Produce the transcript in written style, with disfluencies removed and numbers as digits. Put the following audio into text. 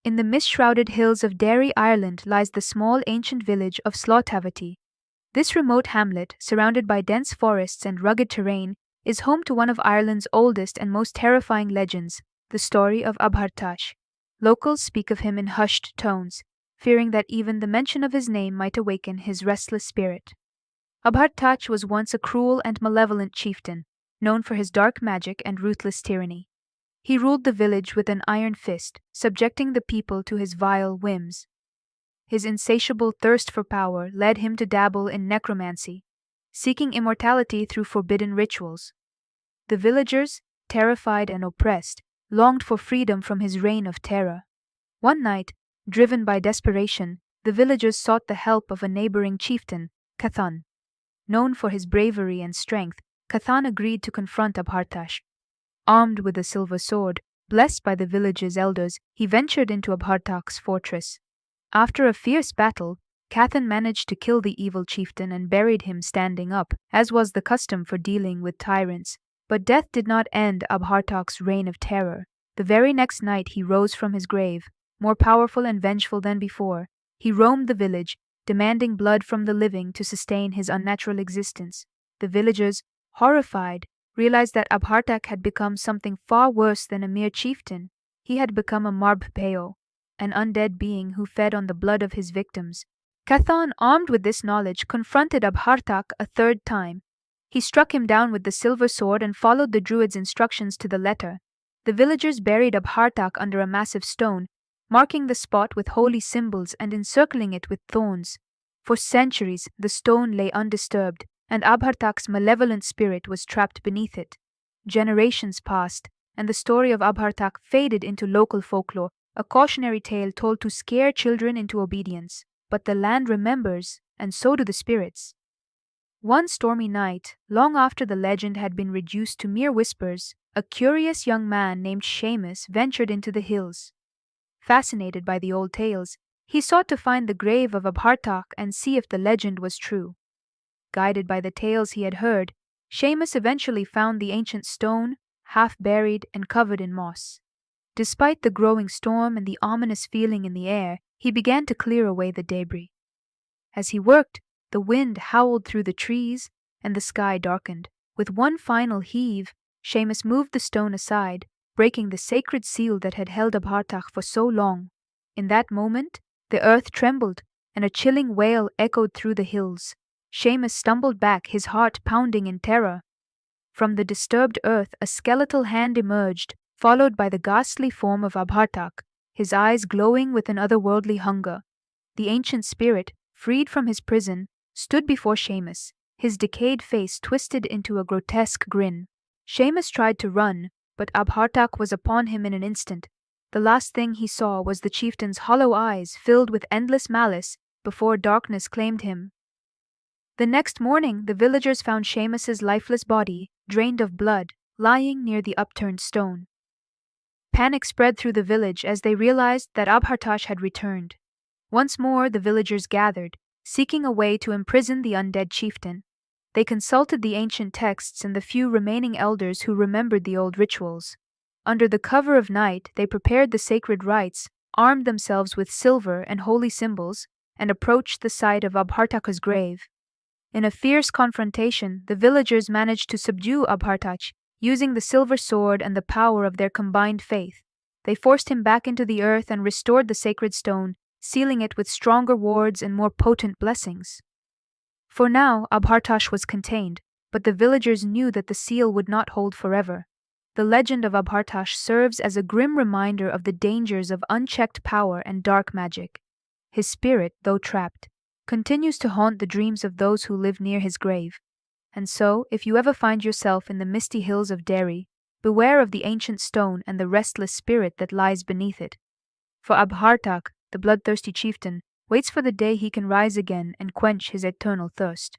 In the mist-shrouded hills of Derry, Ireland, lies the small ancient village of Slaughtavatty. This remote hamlet, surrounded by dense forests and rugged terrain, is home to one of Ireland's oldest and most terrifying legends, the story of Abhartach. Locals speak of him in hushed tones, fearing that even the mention of his name might awaken his restless spirit. Abhartach was once a cruel and malevolent chieftain, known for his dark magic and ruthless tyranny. He ruled the village with an iron fist, subjecting the people to his vile whims. His insatiable thirst for power led him to dabble in necromancy, seeking immortality through forbidden rituals. The villagers, terrified and oppressed, longed for freedom from his reign of terror. One night, driven by desperation, the villagers sought the help of a neighboring chieftain, Cathan. Known for his bravery and strength, Cathan agreed to confront Abhartach. Armed with a silver sword, blessed by the village's elders, he ventured into Abhartach's fortress. After a fierce battle, Cathan managed to kill the evil chieftain and buried him standing up, as was the custom for dealing with tyrants. But death did not end Abhartach's reign of terror. The very next night he rose from his grave, more powerful and vengeful than before. He roamed the village, demanding blood from the living to sustain his unnatural existence. The villagers, horrified, realized that Abhartach had become something far worse than a mere chieftain. He had become a Marbpeo, an undead being who fed on the blood of his victims. Cathan, armed with this knowledge, confronted Abhartach a third time. He struck him down with the silver sword and followed the druid's instructions to the letter. The villagers buried Abhartach under a massive stone, marking the spot with holy symbols and encircling it with thorns. For centuries, the stone lay undisturbed, and Abhartach's malevolent spirit was trapped beneath it. Generations passed, and the story of Abhartach faded into local folklore, a cautionary tale told to scare children into obedience. But the land remembers, and so do the spirits. One stormy night, long after the legend had been reduced to mere whispers, a curious young man named Seamus ventured into the hills. Fascinated by the old tales, he sought to find the grave of Abhartach and see if the legend was true. Guided by the tales he had heard, Seamus eventually found the ancient stone, half buried and covered in moss. Despite the growing storm and the ominous feeling in the air, he began to clear away the debris. As he worked, the wind howled through the trees and the sky darkened. With one final heave, Seamus moved the stone aside, breaking the sacred seal that had held Abhartach for so long. In that moment, the earth trembled, and a chilling wail echoed through the hills. Seamus stumbled back, his heart pounding in terror. From the disturbed earth, a skeletal hand emerged, followed by the ghastly form of Abhartach, his eyes glowing with an otherworldly hunger. The ancient spirit, freed from his prison, stood before Seamus, his decayed face twisted into a grotesque grin. Seamus tried to run, but Abhartach was upon him in an instant. The last thing he saw was the chieftain's hollow eyes filled with endless malice before darkness claimed him. The next morning, the villagers found Seamus's lifeless body, drained of blood, lying near the upturned stone. Panic spread through the village as they realized that Abhartach had returned. Once more, the villagers gathered, seeking a way to imprison the undead chieftain. They consulted the ancient texts and the few remaining elders who remembered the old rituals. Under the cover of night, they prepared the sacred rites, armed themselves with silver and holy symbols, and approached the site of Abhartach's grave. In a fierce confrontation, the villagers managed to subdue Abhartach, using the silver sword and the power of their combined faith. They forced him back into the earth and restored the sacred stone, sealing it with stronger wards and more potent blessings. For now, Abhartach was contained, but the villagers knew that the seal would not hold forever. The legend of Abhartach serves as a grim reminder of the dangers of unchecked power and dark magic. His spirit, though trapped, continues to haunt the dreams of those who live near his grave. And so, if you ever find yourself in the misty hills of Derry, beware of the ancient stone and the restless spirit that lies beneath it. For Abhartach, the bloodthirsty chieftain, waits for the day he can rise again and quench his eternal thirst.